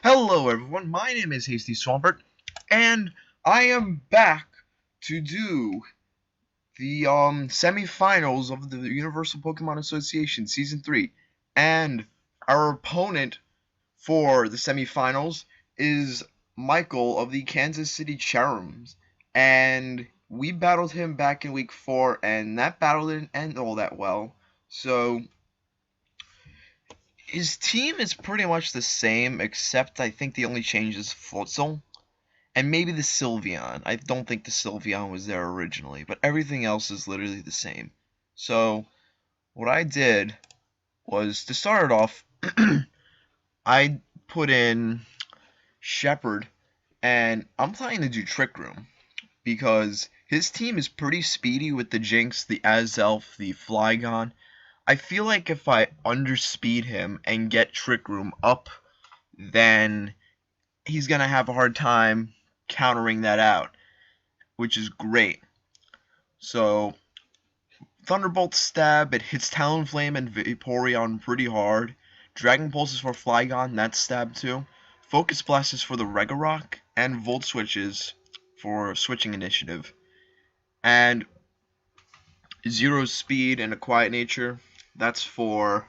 Hello everyone, my name is Hasty Swampert, and I am back to do the semifinals of the Universal Pokemon Association Season 3. And our opponent for the semifinals is Michael of the Kansas City Charums. And we battled him back in week 4, and that battle didn't end all that well. So his team is pretty much the same, except I think the only change is Floatzel. And maybe the Sylveon. I don't think the Sylveon was there originally, but everything else is literally the same. So, what I did was, to start it off, I put in Shepherd, and I'm planning to do Trick Room, because his team is pretty speedy with the Jinx, the Azelf, the Flygon. I feel like if I underspeed him and get Trick Room up, then he's going to have a hard time countering that out, which is great. So, Thunderbolt Stab, it hits Talonflame and Vaporeon pretty hard. Dragon Pulse is for Flygon, that's stab too. Focus Blast is for the Regirock, and Volt Switch is for switching initiative. And Zero Speed and a Quiet Nature, that's for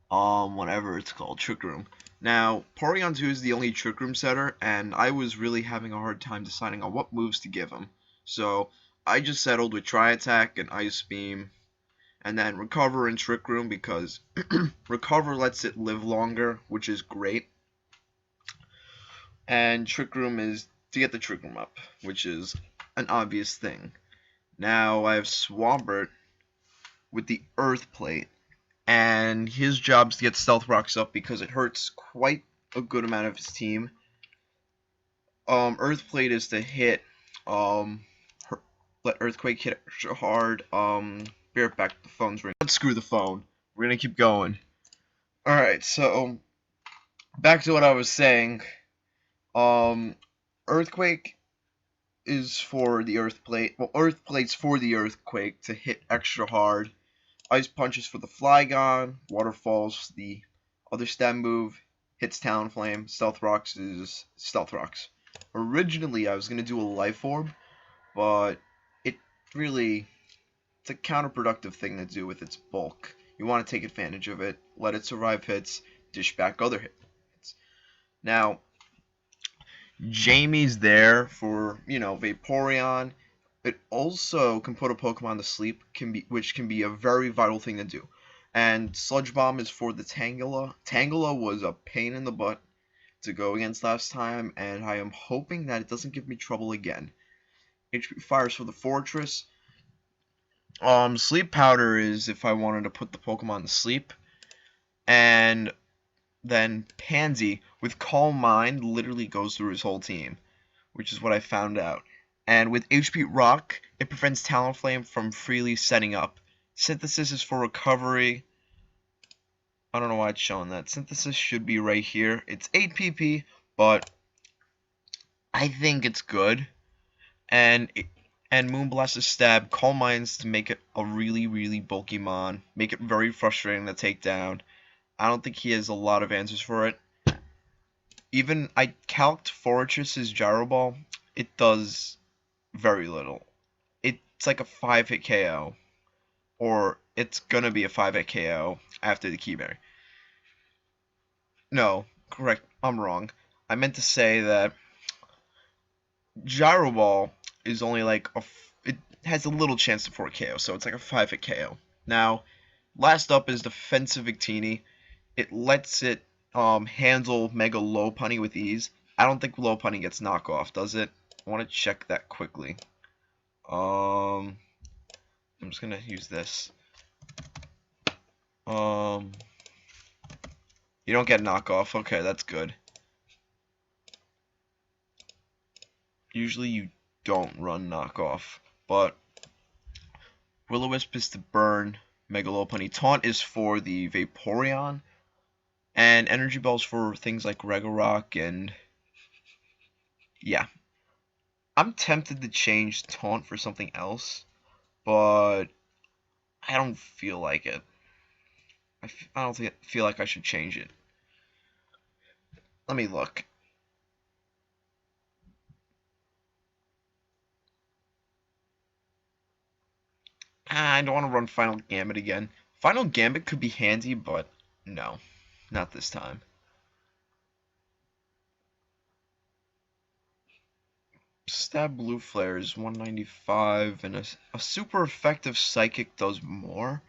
whatever it's called, Trick Room. Now, Porygon 2 is the only Trick Room setter, and I was really having a hard time deciding on what moves to give him. So, I just settled with Tri Attack and Ice Beam, and then Recover and Trick Room because Recover lets it live longer, which is great. And Trick Room is to get the Trick Room up, which is an obvious thing. Now, I have Swampert with the Earth Plate, and his job is to get Stealth Rocks up because it hurts quite a good amount of his team. Earth Plate is to hit, let Earthquake hit extra hard. Be right back, the phone's ringing. Let's screw the phone. We're gonna keep going. Alright, so, back to what I was saying. Earthquake is for the Earth Plate. Well, Earth Plate's for the Earthquake to hit extra hard. Ice Punch is for the Flygon. Waterfall's the other stab move. Hits Talonflame. Stealth Rocks is Stealth Rocks. Originally, I was going to do a Life Orb, but it's a counterproductive thing to do with its bulk. You want to take advantage of it, let it survive hits, dish back other hits. Now, Jamie's there for, Vaporeon. It also can put a Pokemon to sleep, which can be a very vital thing to do. And Sludge Bomb is for the Tangela. Tangela was a pain in the butt to go against last time, and I am hoping that it doesn't give me trouble again. HP Fire is for the Fortress. Sleep Powder is if I wanted to put the Pokemon to sleep. And then Pansy, with Calm Mind, literally goes through his whole team, which is what I found out. And with HP Rock, it prevents Talonflame from freely setting up. Synthesis is for recovery. I don't know why it's showing that. Synthesis should be right here. It's 8 PP, but I think it's good. And Moonblast is Stab, Calm Minds to make it a really, really bulky mon. Make it very frustrating to take down. I don't think he has a lot of answers for it. Even I calced Fortress's Gyro Ball. It does very little. It's like a 5-hit KO. Or it's gonna be a 5-hit KO after the Keyberry. No, correct. I'm wrong. I meant to say that Gyro Ball is only like it has a little chance to 4 KO, so it's like a 5-hit KO. Now, last up is Defensive Victini. It lets it handle Mega Lopunny with ease. I don't think Lopunny gets knockoff, does it? I want to check that quickly. I'm just gonna use this. You don't get knockoff. Okay, that's good. Usually you don't run knockoff, but Will-O-Wisp is to burn Mega Lopunny. Taunt is for the Vaporeon. And Energy Ball's for things like Regirock and... yeah. I'm tempted to change Taunt for something else, but I don't feel like it. I don't feel like I should change it. Let me look. I don't want to run Final Gambit again. Final Gambit could be handy, but no, not this time. Stab Blue Flare is 195, and a super effective Psychic does more.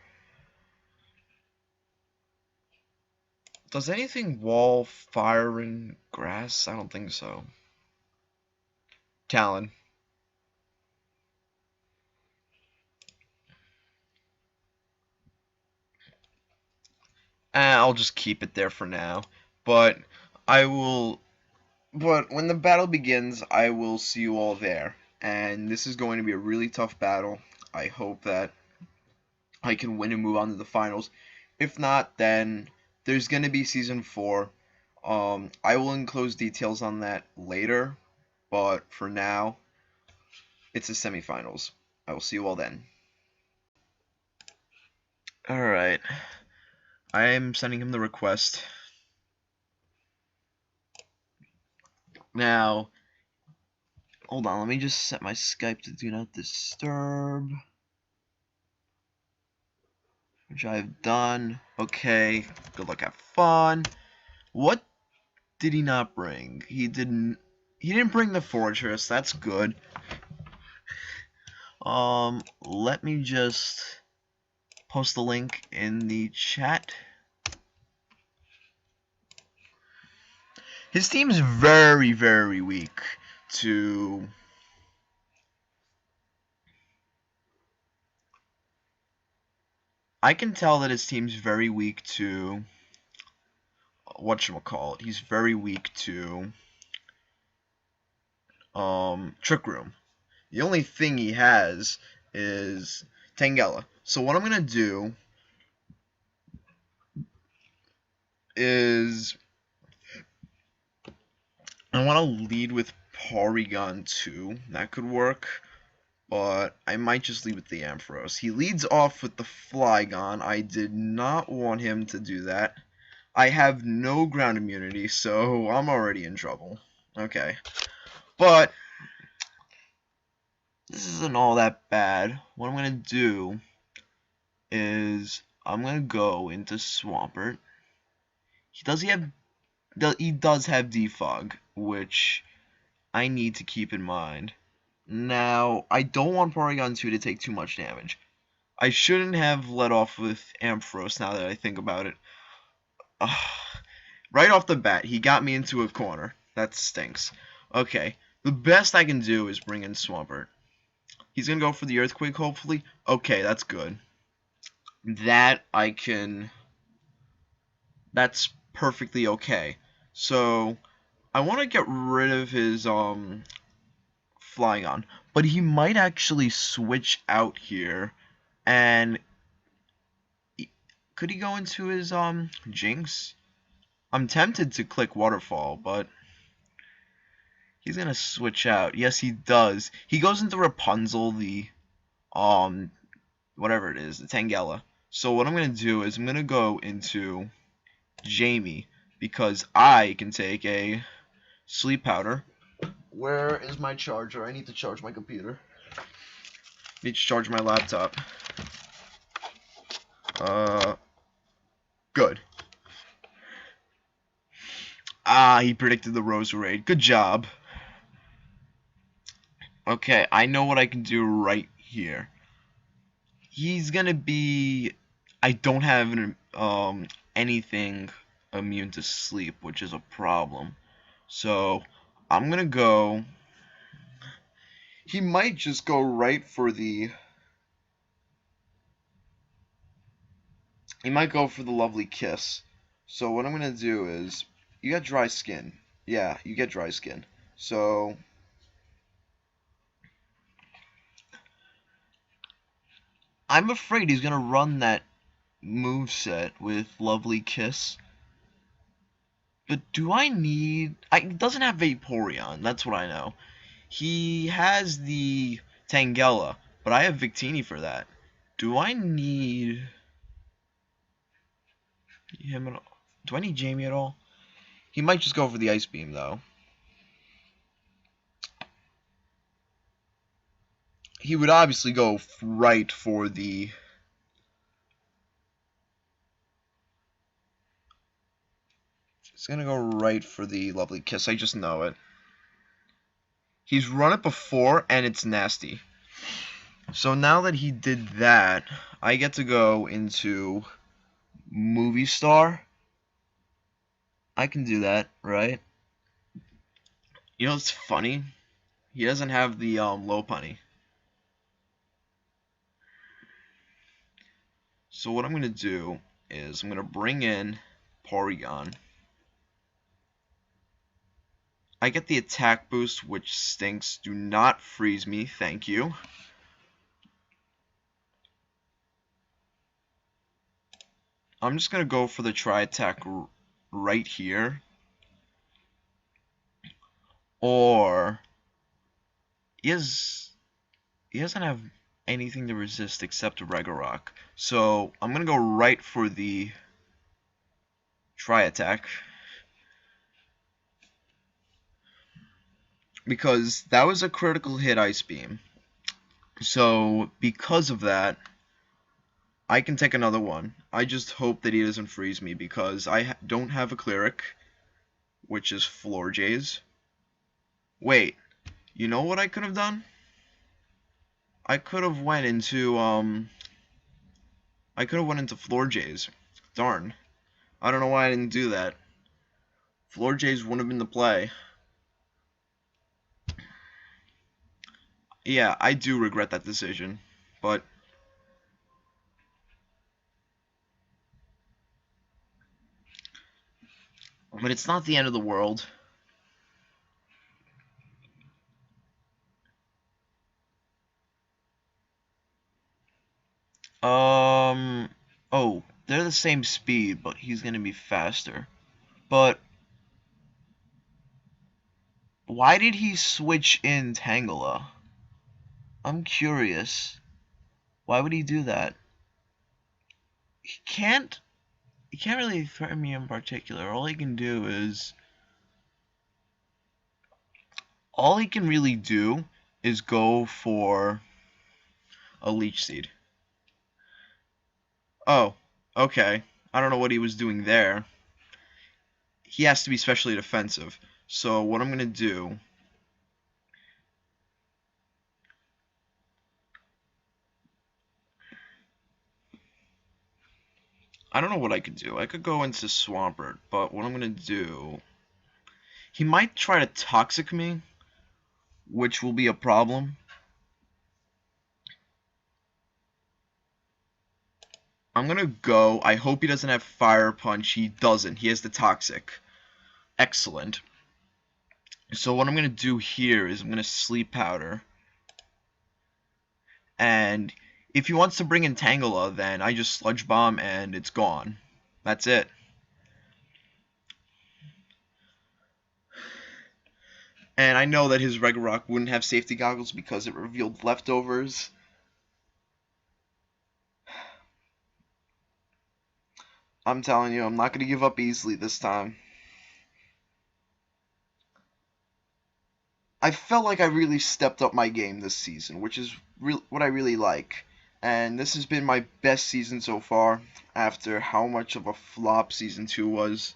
Does anything wall, fire, and grass? I don't think so. Talon. I'll just keep it there for now. But I will. But when the battle begins, I will see you all there. And this is going to be a really tough battle. I hope that I can win and move on to the finals. If not, then there's going to be season 4. I will enclose details on that later. But for now, it's the semifinals. I will see you all then. Alright. I am sending him the request. Now, hold on, let me just set my Skype to do not disturb. Which I've done. Okay, good luck, have fun. What did he not bring? He didn't bring the fortress, that's good. Let me just post the link in the chat. His team's very, very weak to... I can tell that his team's very weak to... whatchamacallit. He's very weak to... Trick Room. The only thing he has is Tangela. So what I'm going to do is I want to lead with Porygon 2. That could work. But I might just lead with the Ampharos. He leads off with the Flygon. I did not want him to do that. I have no ground immunity, so I'm already in trouble. Okay. But this isn't all that bad. What I'm going to do is I'm going to go into Swampert. He does have Defog, which I need to keep in mind. Now, I don't want Porygon 2 to take too much damage. I shouldn't have let off with Ampharos now that I think about it. Right off the bat, he got me into a corner. That stinks. Okay, the best I can do is bring in Swampert. He's going to go for the Earthquake, hopefully. Okay, that's good. That's perfectly okay. So, I want to get rid of his, Flygon. But he might actually switch out here. And could he go into his, Jinx? I'm tempted to click Waterfall, but he's going to switch out. Yes, he does. He goes into Rapunzel, the, whatever it is, the Tangela. So what I'm going to do is I'm going to go into Jamie, because I can take a Sleep Powder. Where is my charger? I need to charge my computer. I need to charge my laptop. Good. He predicted the Roserade. Good job. Okay, I know what I can do right here. He's gonna be... I don't have anything immune to sleep, which is a problem. So, I'm gonna go... He might just go right for the... He might go for the Lovely Kiss. So what I'm gonna do is... You got dry skin. Yeah, you get dry skin. So... I'm afraid he's gonna run that moveset with Lovely Kiss. But do I need... He doesn't have Vaporeon, that's what I know. He has the Tangela, but I have Victini for that. Do I need him at all? Do I need Jamie at all? He might just go for the Ice Beam, though. He would obviously go right for the... He's gonna go right for the Lovely Kiss. I just know it. He's run it before, and it's nasty. So now that he did that, I get to go into Movie Star. I can do that, right? You know what's funny? He doesn't have the low punny. So what I'm gonna do is I'm gonna bring in Porygon. I get the attack boost, which stinks. Do not freeze me, thank you. I'm just gonna go for the Tri-Attack right here. Or he doesn't have anything to resist except Regorock. So I'm gonna go right for the Tri-Attack. Because that was a critical hit Ice Beam. So because of that, I can take another one. I just hope that he doesn't freeze me because I don't have a Cleric, which is Floor Jays. Wait, you know what I could have done? I could have went into Floor Jays. Darn. I don't know why I didn't do that. Floor Jays wouldn't have been the play. Yeah, I do regret that decision, but it's not the end of the world. Oh, they're the same speed, but he's gonna be faster. But why did he switch in Tangela? I'm curious. Why would he do that? He can't really threaten me in particular. All he can really do is go for a Leech Seed. Oh, okay. I don't know what he was doing there. He has to be specially defensive. So what I'm gonna do... I don't know what I could do. I could go into Swampert, but what I'm gonna do... He might try to Toxic me, which will be a problem. I'm gonna go. I hope he doesn't have Fire Punch. He doesn't. He has the Toxic. Excellent. So what I'm gonna do here is I'm gonna Sleep Powder. And if he wants to bring in Tangela, then I just Sludge Bomb and it's gone. That's it. And I know that his Regorock wouldn't have safety goggles because it revealed leftovers. I'm telling you, I'm not going to give up easily this time. I felt like I really stepped up my game this season, which is what I really like. And this has been my best season so far, after how much of a flop Season 2 was.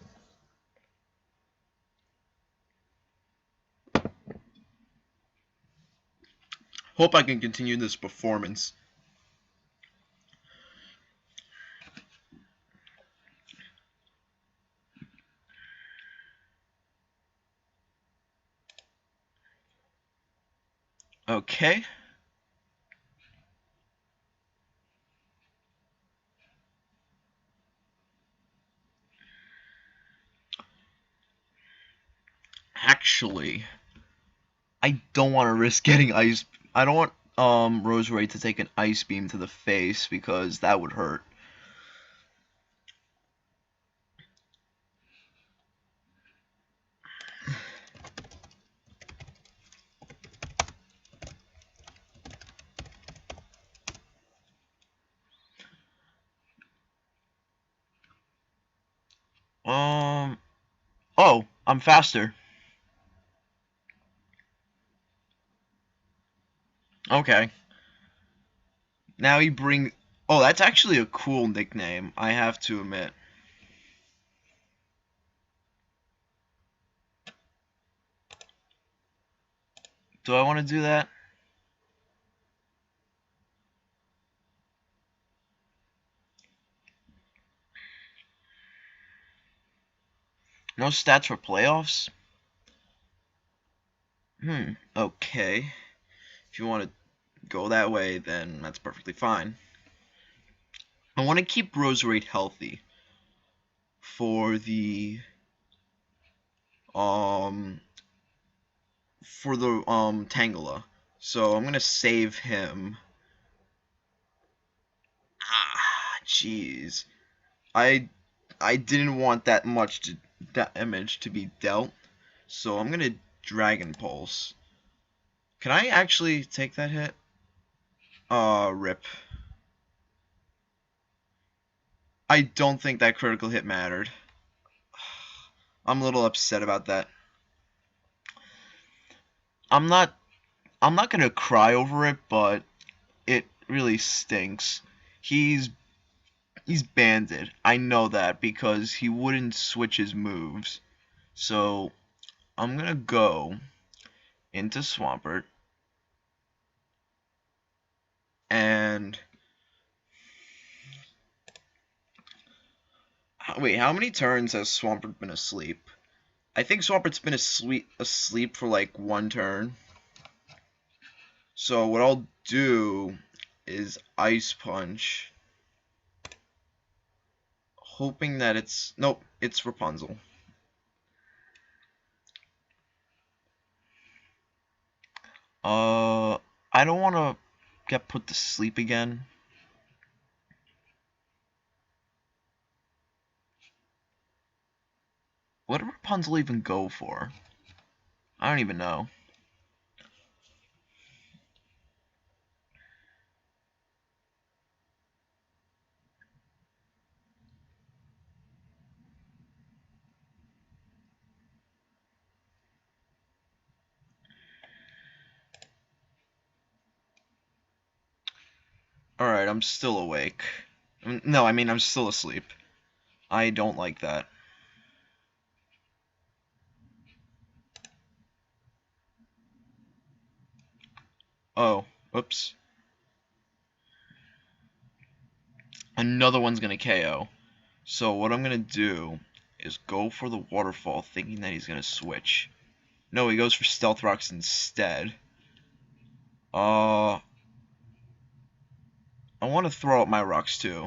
Hope I can continue this performance. Okay. Actually, I don't want to risk getting ice. I don't want Roserade to take an Ice Beam to the face because that would hurt. Um. Oh, I'm faster. Okay. Now he bring. Oh, that's actually a cool nickname, I have to admit. Do I want to do that? No stats for playoffs? Okay. If you want to go that way, then that's perfectly fine. I want to keep Rose Rate healthy for the um Tangela. So I'm gonna save him. Ah, jeez. I I didn't want that much damage to be dealt, so I'm gonna Dragon Pulse. Can I actually take that hit? Rip. I don't think that critical hit mattered. I'm a little upset about that. I'm not I'm not gonna cry over it, but it really stinks. He's he's banded. I know that because he wouldn't switch his moves. So I'm gonna go into Swampert and wait, how many turns has Swampert been asleep? I think Swampert's been asleep for like one turn. So what I'll do is Ice Punch, hoping that it's nope, it's Rapunzel. I don't want to get put to sleep again. What did Rapunzel even go for? I don't even know. Alright, I'm still awake. No, I mean I'm still asleep. I don't like that. Oh, oops. Another one's gonna KO. So what I'm gonna do is go for the waterfall, thinking that he's gonna switch. No, he goes for Stealth Rocks instead. I want to throw out my rocks too,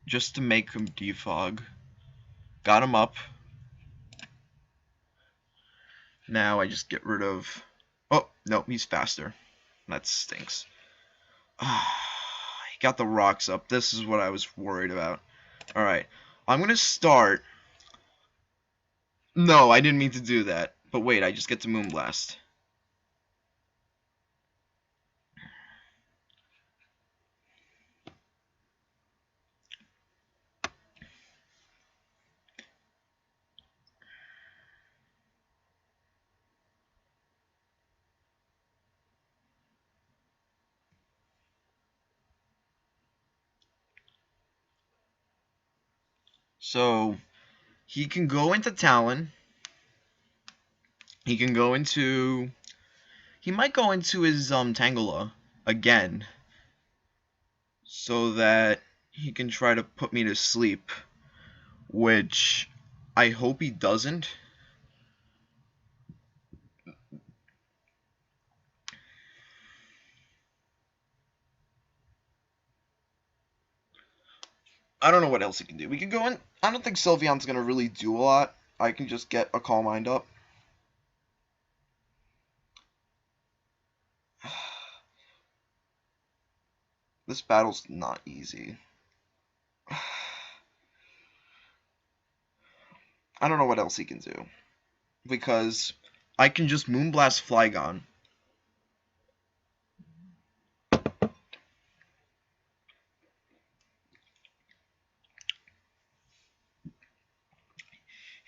just to make him defog. Got him up. Now I just get rid of. Oh no, he's faster. That stinks. He got the rocks up. This is what I was worried about. All right, I'm gonna start. No, I didn't mean to do that. But wait, I just get to Moonblast. So he can go into Talon. He can go into. He might go into his Tangela again, so that he can try to put me to sleep. Which I hope he doesn't. I don't know what else he can do. We can go in. I don't think Sylveon's gonna really do a lot. I can just get a Calm Mind up. This battle's not easy. I don't know what else he can do. Because I can just Moonblast Flygon.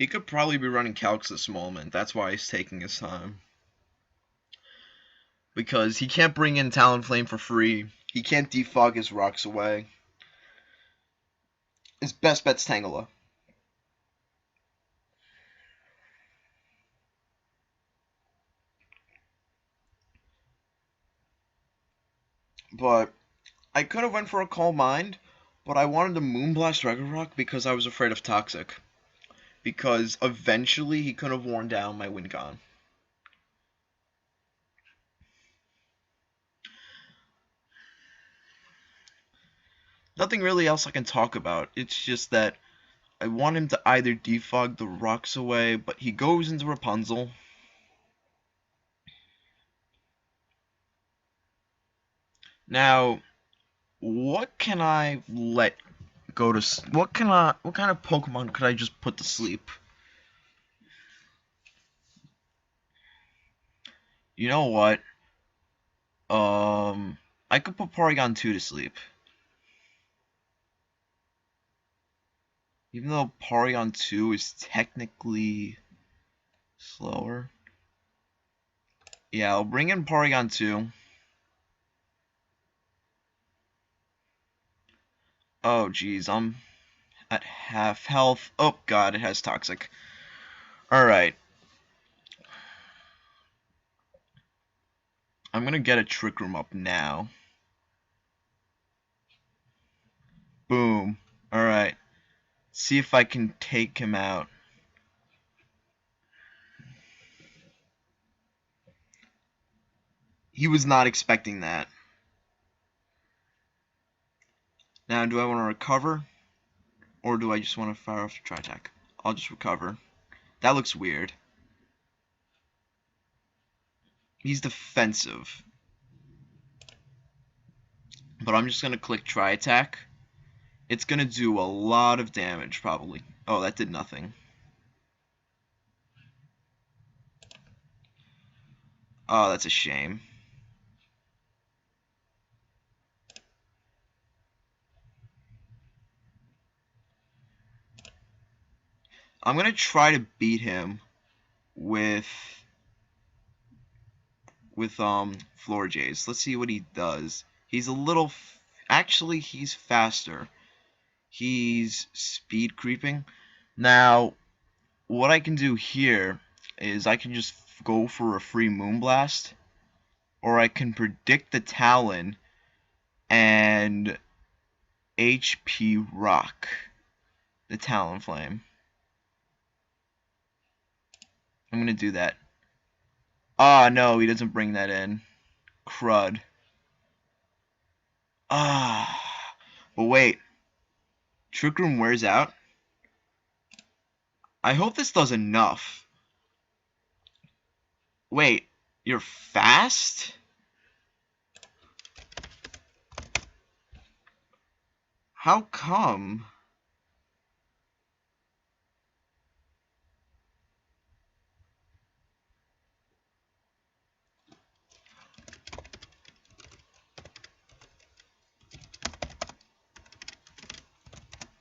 He could probably be running calcs this moment. That's why he's taking his time. Because he can't bring in Talonflame for free. He can't defog his rocks away. His best bet's Tangela. But I could have went for a Calm Mind, but I wanted to Moonblast Regirock because I was afraid of Toxic. Because eventually he could have worn down my Wingon. Nothing really else I can talk about. It's just that I want him to either defog the rocks away, but he goes into Rapunzel. Now, what can I let go to? What kind of Pokemon could I just put to sleep? You know what? I could put Porygon 2 to sleep. Even though Porygon 2 is technically slower. Yeah, I'll bring in Porygon 2. Oh, geez, I'm at half health. Oh, God, it has Toxic. Alright. I'm gonna get a Trick Room up now. Boom. Alright. See if I can take him out. He was not expecting that. Now, do I want to recover? Or do I just want to fire off the Tri-Attack? I'll just recover. That looks weird. He's defensive. But I'm just going to click Tri-Attack. It's going to do a lot of damage, probably. Oh, that did nothing. Oh, that's a shame. I'm going to try to beat him with Floor Jays. Let's see what he does. He's a little actually he's faster. He's speed creeping. Now, what I can do here is I can just go for a free Moonblast, or I can predict the Talon and HP rock the Talonflame. I'm gonna do that. Ah, no, he doesn't bring that in. Crud. Ah, but wait. Trick Room wears out. I hope this does enough. Wait, you're fast? How come?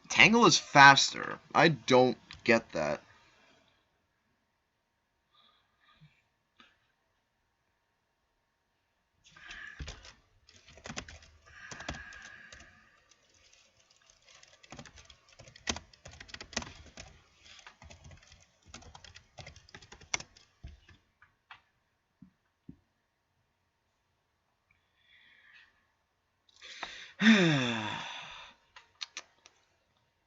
Tangle is faster. I don't get that.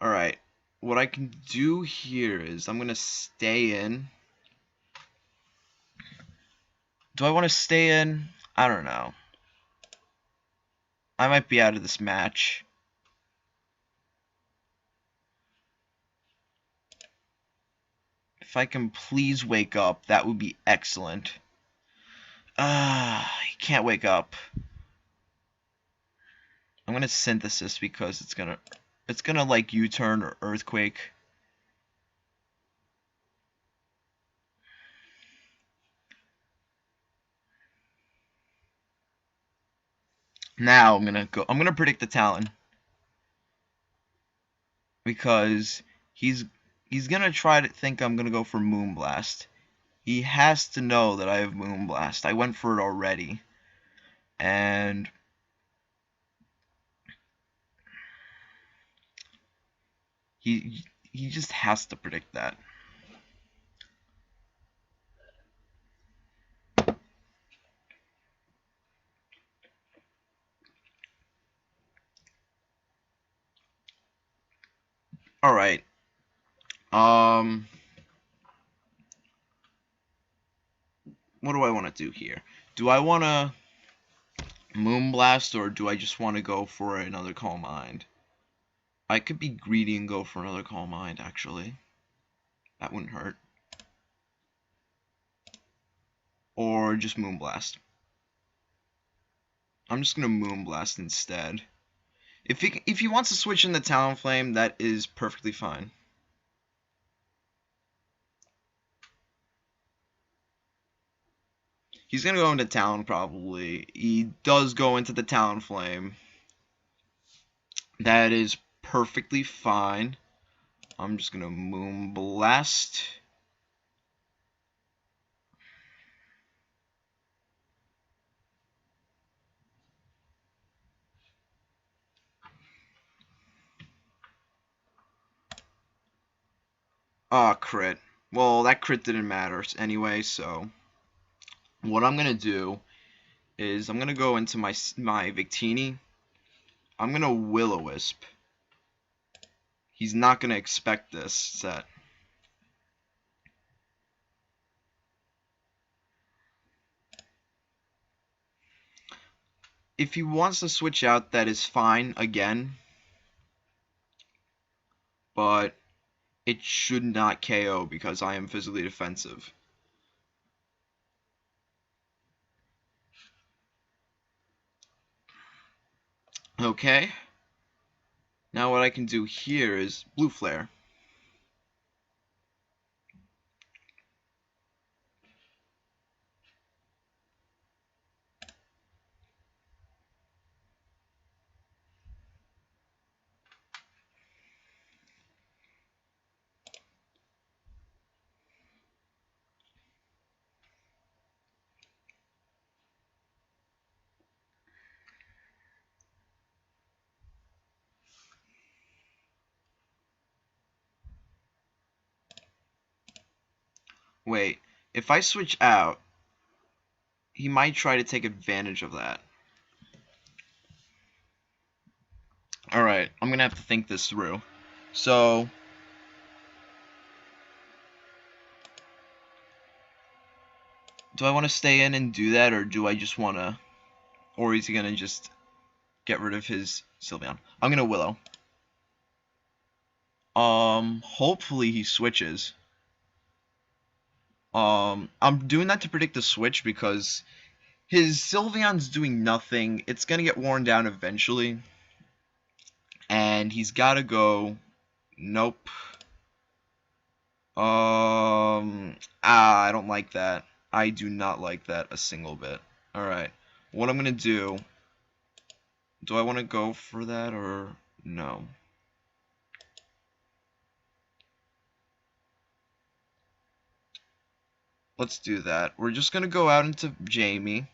Alright. What I can do here is I'm going to stay in. Do I want to stay in? I don't know. I might be out of this match. If I can please wake up, that would be excellent. He can't wake up. I'm gonna Synthesis because it's gonna like U-turn or Earthquake. Now I'm gonna predict the Talon. Because he's He's gonna try to think I'm gonna go for Moonblast. He has to know that I have Moonblast. I went for it already. And he just has to predict that. Alright. What do I want to do here? Do I want to Moonblast, or do I just want to go for another Calm Mind? I could be greedy and go for another Calm Mind, actually. That wouldn't hurt. Or just Moonblast. I'm just gonna Moonblast instead. If he wants to switch in the Talonflame, that is perfectly fine. He's gonna go into Talon probably. He does go into the Talonflame. That is perfectly fine. I'm just gonna Moonblast. Ah, crit. Well, that crit didn't matter anyway, so what I'm gonna do is I'm gonna go into my Victini. I'm gonna Will-O-Wisp. He's not gonna expect this set. If he wants to switch out, that is fine again, but it should not KO because I am physically defensive. Okay. Now what I can do here is Blue Flare. Wait, if I switch out, he might try to take advantage of that. Alright, I'm gonna have to think this through. So, do I want to stay in and do that, or do I just want to... Or is he gonna just get rid of his Sylveon? I'm gonna Willow. Hopefully he switches. I'm doing that to predict the switch because his Sylveon's doing nothing. It's gonna get worn down eventually. And he's gotta go... Nope. I don't like that. I do not like that a single bit. Alright. What I'm gonna do... Do I want to go for that or no? Let's do that. We're just gonna go out into Jamie.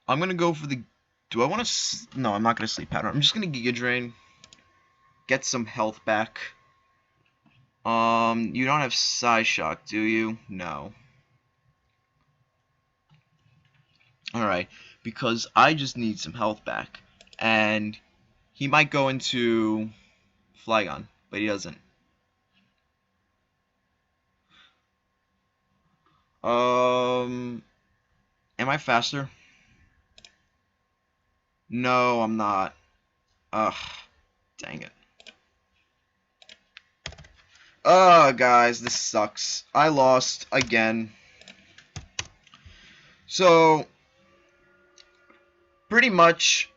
I'm gonna go for the... Do I want to... No, I'm not gonna Sleep Pattern. I'm just gonna Giga Drain. Get some health back. You don't have Psyshock, do you? No. Alright, because I just need some health back. And he might go into Flygon, but he doesn't. Am I faster? No, I'm not. Ugh, dang it. Guys, this sucks. I lost again. So, pretty much,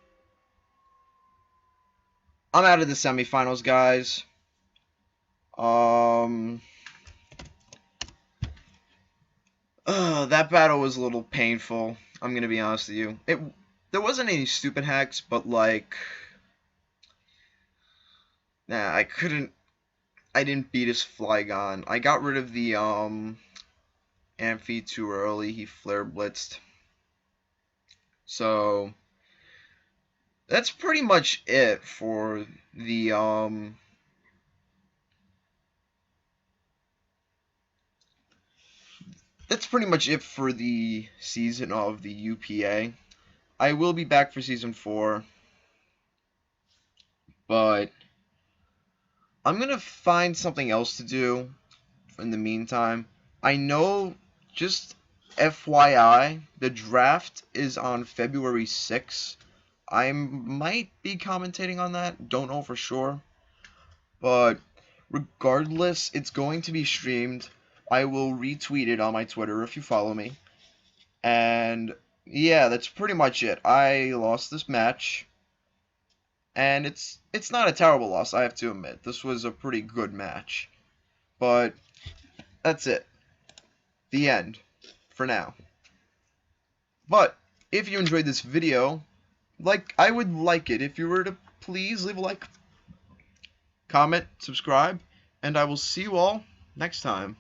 I'm out of the semifinals, guys. That battle was a little painful. I'm gonna be honest with you. There wasn't any stupid hacks, but like, Nah, I didn't beat his Flygon. I got rid of the Amphi too early. He flare blitzed. So that's pretty much it for the that's pretty much it for the season of the UPA. I will be back for season 4, but I'm gonna find something else to do in the meantime. I know, just FYI, the draft is on February 6th. I might be commentating on that, don't know for sure. But regardless, it's going to be streamed. I will retweet it on my Twitter if you follow me. And yeah, that's pretty much it. I lost this match, and it's not a terrible loss, I have to admit. This was a pretty good match. But that's it. The end. For now. But if you enjoyed this video, I would like it if you were to please leave a like, comment, subscribe, and I will see you all next time.